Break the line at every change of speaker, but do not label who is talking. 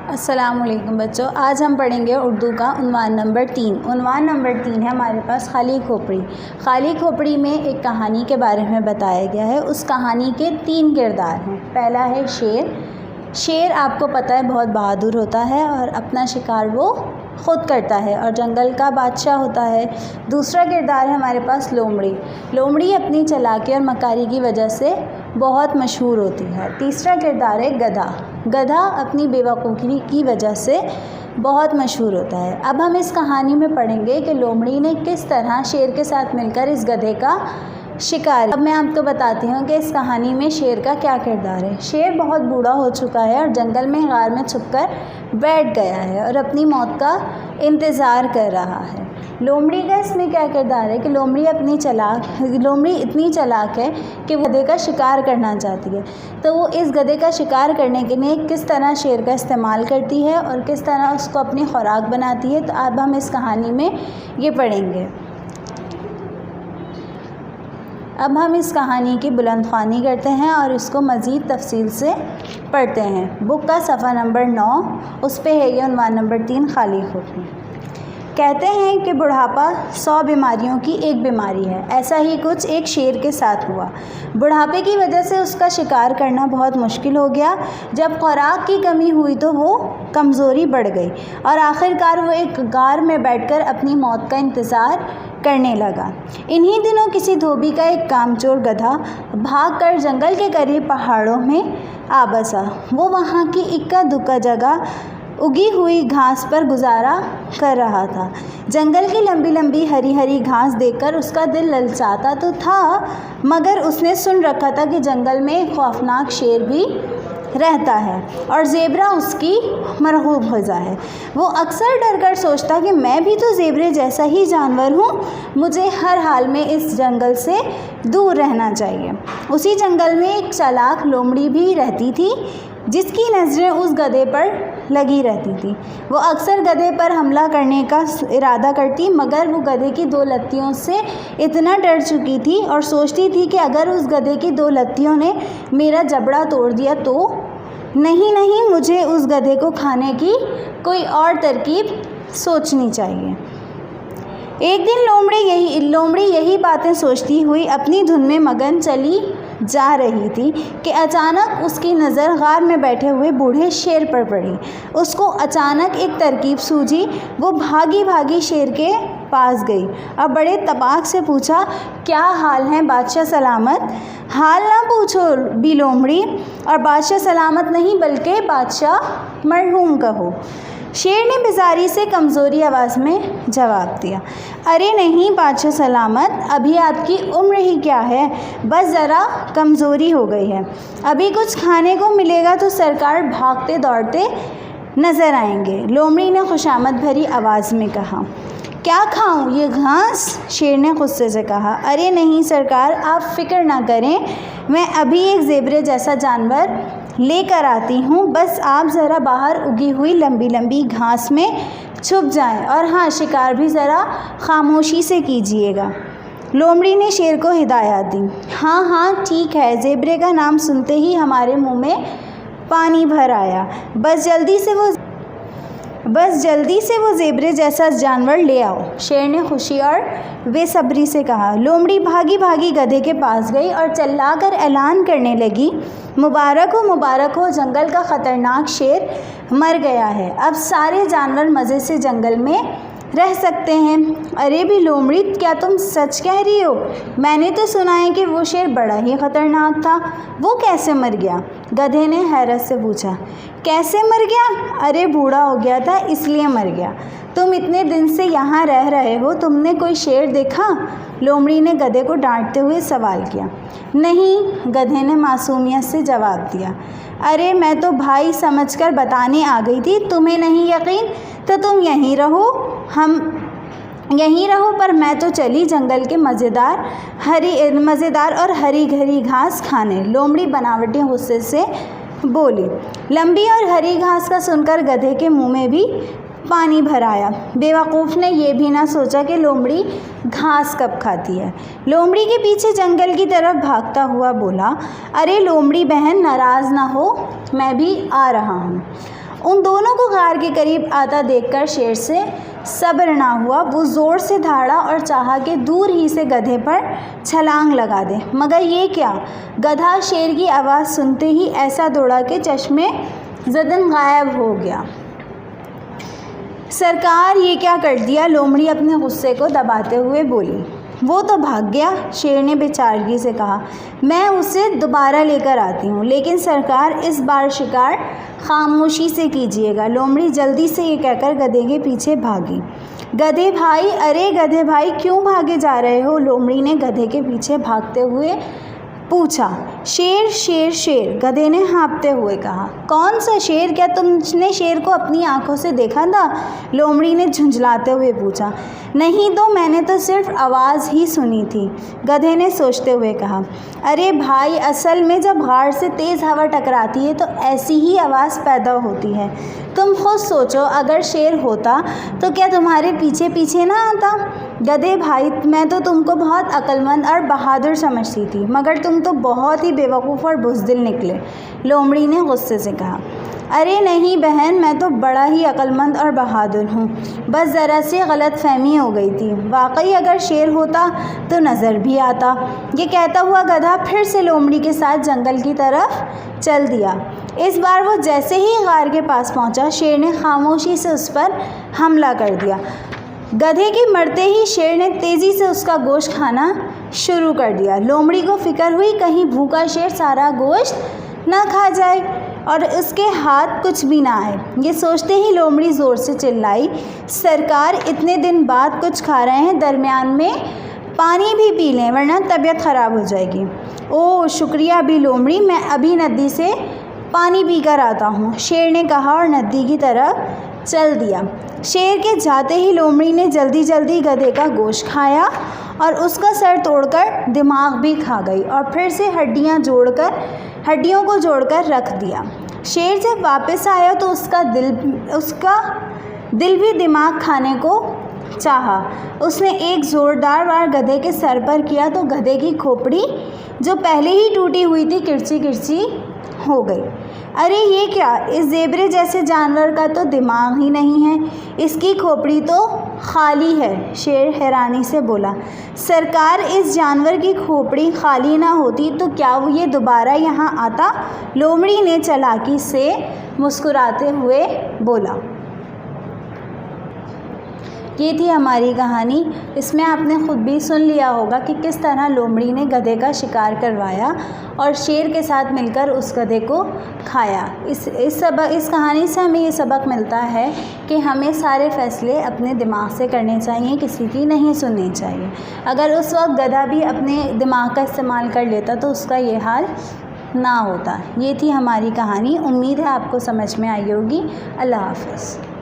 अस्सलामुअलैकुम बच्चों, आज हम पढ़ेंगे उर्दू का उन्वान नंबर 3। उन्वान नंबर 3 है हमारे पास खाली खोपड़ी। खाली खोपड़ी में एक कहानी के बारे में बताया गया है। उस कहानी के 3 किरदार हैं। पहला है शेर। शेर आपको पता है बहुत बहादुर होता है और अपना शिकार वो ख़ुद करता है और जंगल का बादशाह होता है। दूसरा किरदार है हमारे पास लोमड़ी। लोमड़ी अपनी चालाकी और मकारी की वजह से बहुत मशहूर होती है। तीसरा किरदार है गधा। गधा अपनी बेवकूफ़ी की वजह से बहुत मशहूर होता है। अब हम इस कहानी में पढ़ेंगे कि लोमड़ी ने किस तरह शेर के साथ मिलकर इस गधे का शिकार। अब मैं आपको बताती हूँ कि इस कहानी में शेर का क्या किरदार है। शेर बहुत बूढ़ा हो चुका है और जंगल में गार में छुपकर बैठ गया है और अपनी मौत का इंतज़ार कर रहा है। लोमड़ी का इसमें क्या किरदार है कि लोमड़ी इतनी चालाक है कि वो गधे का शिकार करना चाहती है। तो वो इस गधे का शिकार करने के लिए किस तरह शेर का इस्तेमाल करती है और किस तरह उसको अपनी खुराक बनाती है, तो अब हम इस कहानी में ये पढ़ेंगे। अब हम इस कहानी की बुलंदख्वानी करते हैं और इसको मज़ीद तफसील से पढ़ते हैं। बुक का सफ़ा नंबर 9, उस पे है ये उन्वान नंबर 3 खाली खोपड़ी। कहते हैं कि बुढ़ापा 100 बीमारियों की एक बीमारी है। ऐसा ही कुछ एक शेर के साथ हुआ। बुढ़ापे की वजह से उसका शिकार करना बहुत मुश्किल हो गया। जब खुराक की कमी हुई तो वो कमज़ोरी बढ़ गई और आखिरकार वो एक गार में बैठकर अपनी मौत का इंतज़ार करने लगा। इन्हीं दिनों किसी धोबी का एक कामचोर गधा भागकर जंगल के करीब पहाड़ों में आ बसा। वो वहाँ की इक्का दुक्का जगह उगी हुई घास पर गुजारा कर रहा था। जंगल की लंबी लंबी हरी हरी घास देखकर उसका दिल ललचाता तो था, मगर उसने सुन रखा था कि जंगल में एक खौफनाक शेर भी रहता है और ज़ेबरा उसकी मरगूब ग़िज़ा है। वो अक्सर डर कर सोचता कि मैं भी तो ज़ेबरे जैसा ही जानवर हूँ, मुझे हर हाल में इस जंगल से दूर रहना चाहिए। उसी जंगल में एक चालाक लोमड़ी भी रहती थी जिसकी नज़रें उस गधे पर लगी रहती थी। वो अक्सर गधे पर हमला करने का इरादा करती, मगर वो गधे की 2 लत्तियों से इतना डर चुकी थी और सोचती थी कि अगर उस गधे की 2 लत्तियों ने मेरा जबड़ा तोड़ दिया तो नहीं, मुझे उस गधे को खाने की कोई और तरकीब सोचनी चाहिए। एक दिन लोमड़ी यही बातें सोचती हुई अपनी धुन में मगन चली जा रही थी कि अचानक उसकी नज़र गार में बैठे हुए बूढ़े शेर पर पड़ी। उसको अचानक एक तरकीब सूझी। वो भागी भागी शेर के पास गई और बड़े तबाक से पूछा, क्या हाल है बादशाह सलामत? हाल ना पूछो भी लोमड़ी, और बादशाह सलामत नहीं बल्कि बादशाह मरहूम कहो। शेर ने बेजारी से कमज़ोरी आवाज़ में जवाब दिया, अरे नहीं बादशाह सलामत, अभी आपकी उम्र ही क्या है, बस ज़रा कमज़ोरी हो गई है। अभी कुछ खाने को मिलेगा तो सरकार भागते दौड़ते नज़र आएंगे। लोमड़ी ने खुशामद भरी आवाज़ में कहा। क्या खाऊं, ये घास? शेर ने गुस्से से कहा। अरे नहीं सरकार, आप फ़िक्र ना करें, मैं अभी एक ज़ेबरे जैसा जानवर लेकर आती हूँ, बस आप ज़रा बाहर उगी हुई लंबी लंबी घास में छुप जाएं, और हाँ, शिकार भी ज़रा खामोशी से कीजिएगा। लोमड़ी ने शेर को हिदायत दी। हाँ ठीक है। ज़ेबरे का नाम सुनते ही हमारे मुंह में पानी भर आया। बस जल्दी से वो ज़ेबरे जैसा जानवर ले आओ, शेर ने खुशी और बेसब्री से कहा। लोमड़ी भागी भागी गधे के पास गई और चिल्लाकर ऐलान करने लगी, मुबारक हो, जंगल का ख़तरनाक शेर मर गया है। अब सारे जानवर मज़े से जंगल में रह सकते हैं। अरे भी लोमड़ी, क्या तुम सच कह रही हो? मैंने तो सुना है कि वो शेर बड़ा ही ख़तरनाक था। वो कैसे मर गया? गधे ने हैरत से पूछा। कैसे मर गया? अरे बूढ़ा हो गया था इसलिए मर गया। तुम इतने दिन से यहाँ रह रहे हो, तुमने कोई शेर देखा? लोमड़ी ने गधे को डांटते हुए सवाल किया। नहीं, गधे ने मासूमियत से जवाब दिया। अरे मैं तो भाई समझकर बताने आ गई थी, तुम्हें नहीं यकीन तो तुम यहीं रहो, पर मैं तो चली जंगल के मज़ेदार और हरी घरी घास खाने। लोमड़ी बनावटी गुस्से से बोली। लंबी और हरी घास का सुनकर गधे के मुंह में भी पानी भर आया। बेवकूफ़ ने यह भी ना सोचा कि लोमड़ी घास कब खाती है। लोमड़ी के पीछे जंगल की तरफ भागता हुआ बोला, अरे लोमड़ी बहन नाराज़ ना हो, मैं भी आ रहा हूँ। उन दोनों को गार के करीब आता देखकर शेर से सब्र ना हुआ। वो ज़ोर से दहाड़ा और चाहा कि दूर ही से गधे पर छलांग लगा दे, मगर ये क्या, गधा शेर की आवाज़ सुनते ही ऐसा दौड़ा कि चश्मे ज़दन गायब हो गया। सरकार ये क्या कर दिया, लोमड़ी अपने गुस्से को दबाते हुए बोली। वो तो भाग गया, शेर ने बेचारगी से कहा। मैं उसे दोबारा लेकर आती हूँ, लेकिन सरकार इस बार शिकार खामोशी से कीजिएगा। लोमड़ी जल्दी से ये कहकर गधे के पीछे भागी। गधे भाई, अरे गधे भाई, क्यों भागे जा रहे हो, लोमड़ी ने गधे के पीछे भागते हुए पूछा। शेर शेर शेर, गधे ने हाँफते हुए कहा। कौन सा शेर, क्या तुमने शेर को अपनी आंखों से देखा था, लोमड़ी ने झुंझलाते हुए पूछा। नहीं तो, मैंने तो सिर्फ आवाज़ ही सुनी थी, गधे ने सोचते हुए कहा। अरे भाई, असल में जब गार से तेज़ हवा टकराती है तो ऐसी ही आवाज़ पैदा होती है। तुम खुद सोचो, अगर शेर होता तो क्या तुम्हारे पीछे पीछे ना आता। गधे भाई, मैं तो तुमको बहुत अक्लमंद और बहादुर समझती थी, मगर तुम तो बहुत ही बेवकूफ़ और बुज़दिल निकले, लोमड़ी ने गुस्से से कहा। अरे नहीं बहन, मैं तो बड़ा ही अक्लमंद और बहादुर हूँ, बस ज़रा सी गलतफहमी हो गई थी। वाकई अगर शेर होता तो नज़र भी आता। ये कहता हुआ गधा फिर से लोमड़ी के साथ जंगल की तरफ चल दिया। इस बार वो जैसे ही गार के पास पहुँचा, शेर ने खामोशी से उस पर हमला कर दिया। गधे के मरते ही शेर ने तेज़ी से उसका गोश्त खाना शुरू कर दिया। लोमड़ी को फिक्र हुई कहीं भूखा शेर सारा गोश्त ना खा जाए और उसके हाथ कुछ भी ना आए। ये सोचते ही लोमड़ी ज़ोर से चिल्लाई, सरकार, इतने दिन बाद कुछ खा रहे हैं, दरमियान में पानी भी पी लें वरना तबीयत ख़राब हो जाएगी। ओह शुक्रिया भी लोमड़ी, मैं अभी नदी से पानी पी कर आता हूँ, शेर ने कहा और नदी की तरफ चल दिया। शेर के जाते ही लोमड़ी ने जल्दी जल्दी गधे का गोश्त खाया और उसका सर तोड़कर दिमाग भी खा गई और फिर से हड्डियों को जोड़कर रख दिया। शेर जब वापस आया तो उसका दिल भी दिमाग खाने को चाहा। उसने एक ज़ोरदार वार गधे के सर पर किया तो गधे की खोपड़ी, जो पहले ही टूटी हुई थी, किरची किरची हो गई। अरे ये क्या, इस ज़ेबरे जैसे जानवर का तो दिमाग ही नहीं है, इसकी खोपड़ी तो खाली है, शेर हैरानी से बोला। सरकार, इस जानवर की खोपड़ी खाली ना होती तो क्या वो ये दोबारा यहाँ आता, लोमड़ी ने चालाकी से मुस्कुराते हुए बोला। ये थी हमारी कहानी। इसमें आपने ख़ुद भी सुन लिया होगा कि किस तरह लोमड़ी ने गधे का शिकार करवाया और शेर के साथ मिलकर उस गधे को खाया। इस कहानी से हमें ये सबक मिलता है कि हमें सारे फ़ैसले अपने दिमाग से करने चाहिए, किसी की नहीं सुननी चाहिए। अगर उस वक्त गधा भी अपने दिमाग का इस्तेमाल कर लेता तो उसका ये हाल ना होता। ये थी हमारी कहानी। उम्मीद है आपको समझ में आई होगी। अल्लाह हाफ़िज़।